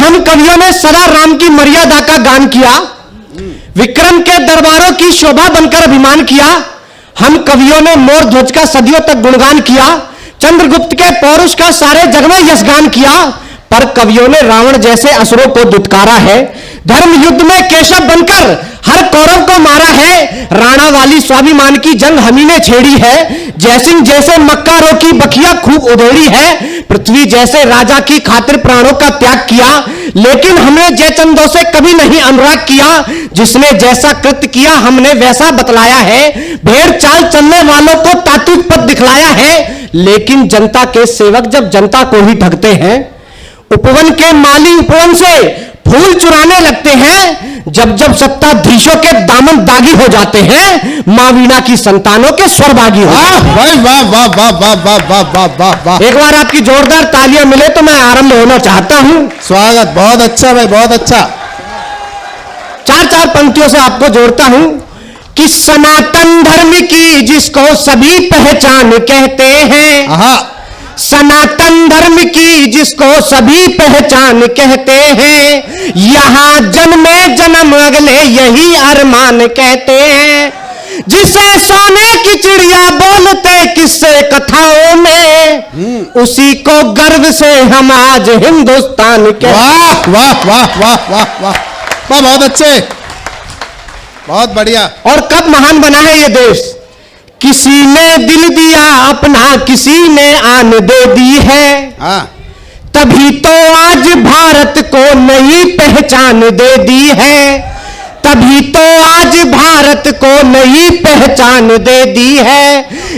हम कवियों ने सदा राम की मर्यादा का गान किया, विक्रम के दरबारों की शोभा बनकर अभिमान किया। हम कवियों ने मोर ध्वज का सदियों तक गुणगान किया, चंद्रगुप्त के पौरुष का सारे जग में यशगान किया। पर कवियों ने रावण जैसे असुरों को दुत्कारा है, धर्म युद्ध में केशव बनकर हर कौरव को मारा है। राणा वाली स्वाभिमान की जंग हमी ने छेड़ी है, जयसिंह जैसे मक्कारों की बखिया खूब उधेड़ी है। पृथ्वी जैसे राजा की खातिर प्राणों का त्याग किया, लेकिन हमने जयचंदों से कभी नहीं अनुराग किया। जिसने जैसा कृत्य किया हमने वैसा बतलाया है, भेड़ चाल चलने वालों को तात्विक पद दिखलाया है। लेकिन जनता के सेवक जब जनता को ही ठगते हैं, उपवन के माली उपवन से फूल चुराने लगते हैं, जब जब सत्ताधीशों के दामन दागी हो जाते हैं, मां वीणा की संतानों के स्वरभागी हो जाते हैं। वाह वाह वाह वाह वाह वाह वाह वाह वाह वाह। एक बार आपकी जोरदार तालियां मिले तो मैं आरंभ होना चाहता हूं। स्वागत, बहुत अच्छा भाई, बहुत अच्छा। चार चार पंक्तियों से आपको जोड़ता हूं कि सनातन धर्म की जिसको सभी पहचान कहते हैं, सनातन धर्म की जिसको सभी पहचान कहते हैं, यहां जन्मे जन्म अगले यही अरमान कहते हैं। जिसे सोने की चिड़िया बोलते किस्से कथाओं में, उसी को गर्व से हम आज हिंदुस्तान कहते हैं। वाह वाह वाह वाह वाह वाह, बहुत अच्छे, बहुत बढ़िया। और कब महान बना है ये देश? किसी ने दिल दिया अपना, किसी ने आन दे दी है, तभी तो आज भारत को नई पहचान दे दी है। तभी तो आज भारत को नई पहचान दे दी है।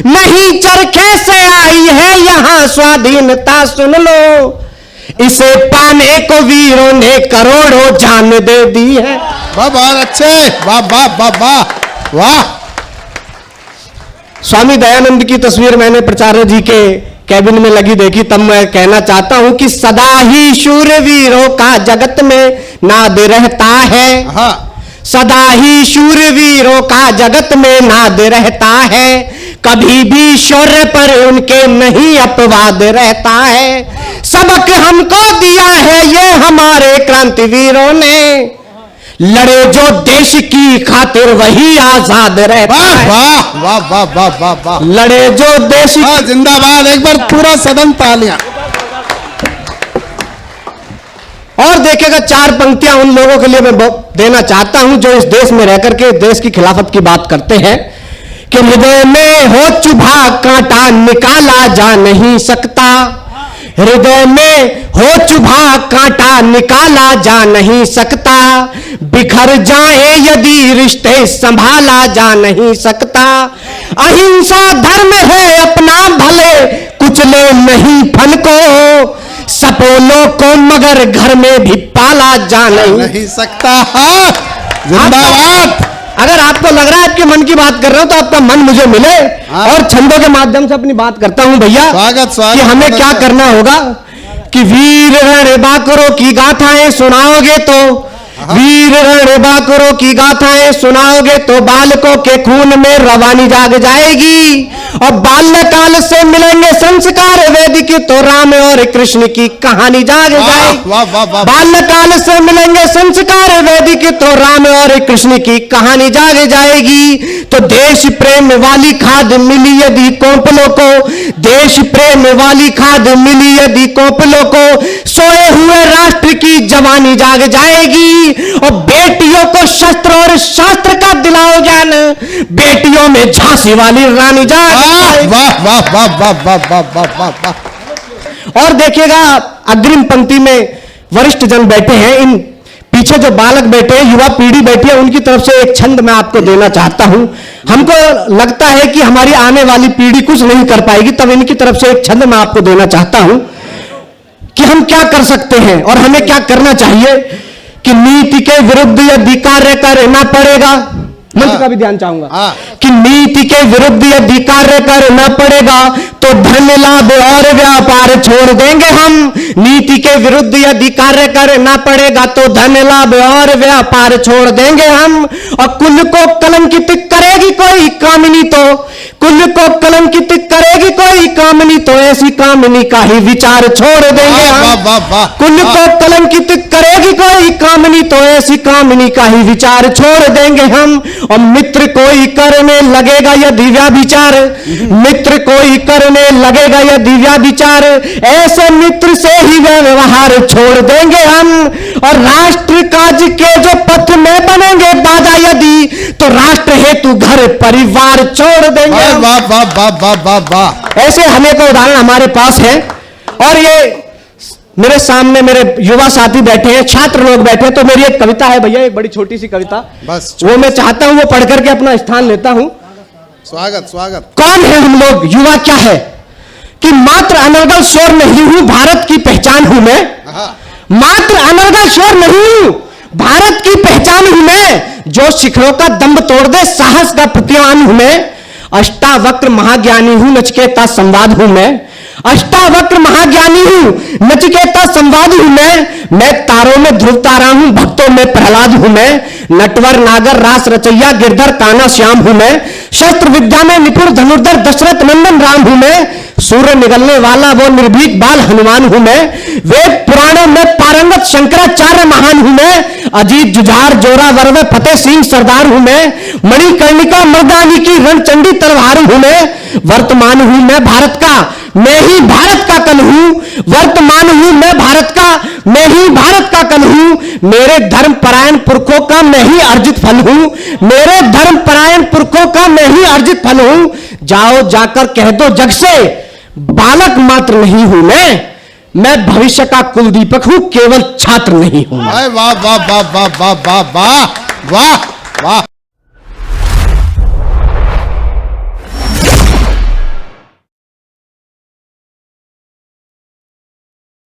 नहीं चरखे से आई है यहाँ स्वाधीनता, सुन लो, इसे पाने को वीरों ने करोड़ों जान दे दी है। बहुत अच्छे, वाह वाह वाह वाह वाह। स्वामी दयानंद की तस्वीर मैंने प्राचार्य जी के कैबिन में लगी देखी, तब मैं कहना चाहता हूं कि सदा ही शूरवीरों का जगत में नाद रहता है, सदा ही शूरवीरों का जगत में नाद रहता है। कभी भी शौर्य पर उनके नहीं अपवाद रहता है। सबक हमको दिया है ये हमारे क्रांतिवीरों ने, लड़े जो देश की खातिर वही आजाद रहता है। वाह वाह वाह वाह वाह वाह। लड़े जो देश, जिंदाबाद। एक बार पूरा सदन तालियां। और देखिएगा चार पंक्तियां उन लोगों के लिए मैं देना चाहता हूं जो इस देश में रहकर के देश की खिलाफत की बात करते हैं कि हृदय में हो चुभा कांटा निकाला जा नहीं सकता, हृदय में हो चुभा कांटा निकाला जा नहीं सकता, बिखर जाए यदि रिश्ते संभाला जा नहीं सकता। अहिंसा धर्म है अपना भले कुचले नहीं फल को, सपोलों को मगर घर में भी पाला जा नहीं सकता। जिंदाबाद। अगर आपको लग रहा है आपके मन की बात कर रहा हूं तो आपका मन मुझे मिले और छंदों के माध्यम से अपनी बात करता हूं भैया। स्वागत स्वागत। कि हमें क्या करना होगा कि वीर रण बाकरों की गाथाएं सुनाओगे तो, वीर रण बाकरों की गाथाएं सुनाओगे तो बालकों के खून में रवानी जाग जाएगी, और बाल्यकाल से मिलेंगे संस्कार वैदिक तो राम और कृष्ण की कहानी जाग जाएगी। बाल्यकाल से मिलेंगे संस्कार वैदिक तो राम और कृष्ण की कहानी जाग जाएगी। तो देश प्रेम वाली खाद मिली यदि कोपलों को, देश प्रेम वाली खाद मिली यदि कोपलों को, सोए हुए राष्ट्र की जवानी जाग जाएगी। और बेटियों को शस्त्र और शास्त्र का दिलाओ ज्ञान, बेटियों में झांसी वाली रानी जाग जाएगी। वाह वाह वाह वाह वाह वाह वाह वाह वाह। और देखिएगा अग्रिम पंक्ति में वरिष्ठ जन बैठे हैं, इन पीछे जो बालक बैठे हैं, युवा पीढ़ी बैठी है, उनकी तरफ से एक छंद मैं आपको देना चाहता हूं। हमको लगता है कि हमारी आने वाली पीढ़ी कुछ नहीं कर पाएगी, तब इनकी तरफ से एक छंद मैं आपको देना चाहता हूं कि हम क्या कर सकते हैं और हमें क्या करना चाहिए। कि नीति के विरुद्ध यदि कार्य करना पड़ेगा, मंत्र का भी ध्यान चाहूंगा हाँ। कि नीति के विरुद्ध यदि कार्य करना पड़ेगा तो धन लाभ और व्यापार छोड़ देंगे हम। नीति के विरुद्ध यदि कार्य करना पड़ेगा तो धन लाभ और व्यापार छोड़ देंगे हम। और कुल को कलंकित करेगी कोई कामिनी तो, कुल को कलंकित करेगी कोई कामिनी तो ऐसी कामिनी का ही विचार छोड़ देंगे वाह, हम। वाह, वाह, कुल वाह। को कलंकित करेगी कोई कामिनी तो ऐसी कामिनी का ही विचार छोड़ देंगे हम। और मित्र कोई करने लगेगा यदि व्यभिचार, मित्र कोई करने लगेगा यदि व्यभिचार, ऐसे मित्र से ही व्यवहार छोड़ देंगे हम। और राष्ट्र काज के जो पथ में बनेंगे बाधा यदि तो राष्ट्र हेतु घर परिवार छोड़ देंगे वाह हम। वाह वाह वाह वाह वाह वाह। ऐसे अनेकों उदाहरण हमारे पास है। और ये मेरे सामने मेरे युवा साथी बैठे हैं, छात्र लोग बैठे हैं, तो मेरी एक कविता है भैया, एक बड़ी छोटी सी कविता, बस वो मैं चाहता हूं वो पढ़ करके अपना स्थान लेता हूं। स्वागत स्वागत। कौन है हम लोग, युवा क्या है? कि मात्र अनर्गल शोर नहीं हूं, भारत की पहचान हूं मैं। हाँ। मात्र अनर्गल शोर नहीं हूं, भारत की पहचान हूं मैं। जो शिखरों का दंभ तोड़ दे साहस का प्रतिमान हूं मैं। अष्टावक्र महाज्ञानी हूं, नचिकेता संवाद हूं मैं। अष्टावक्र महाज्ञानी हूं, नचिकेता संवाद हूं मैं तारों में ध्रुव तारा हूं, भक्तों में प्रहलाद हूं मैं। नटवर नागर रास रचैया गिरधर कान्हा श्याम हूं मैं। शस्त्र विद्या में निपुण धनुर्धर दशरथ नंदन राम हूं मैं। सूर्य निगलने वाला वो निर्भीक बाल हनुमान हूं मैं। वेद पुराणों में पारंगत शंकराचार्य महान हूं मैं। अजीत जुझार जोरावर में फतेह सिंह सरदार हूं मैं। मणिकर्णिका मर्दानी की रणचंडी तलवार हूं मैं। वर्तमान हूं मैं भारत का, मैं ही भारत का कल हूं। वर्तमान हूं मैं भारत का, मैं ही भारत का कल हूं। मेरे धर्म परायण पुरखों का मैं ही अर्जित फल हूं। मेरे धर्म परायण पुरखों का मैं ही अर्जित फल हूं। जाओ जाकर कह दो जग से बालक मात्र नहीं हूं मैं भविष्य का कुलदीपक हूं, केवल छात्र नहीं हूं। वाह वाह वाह वाह वाह वाह वाह वाह वाह।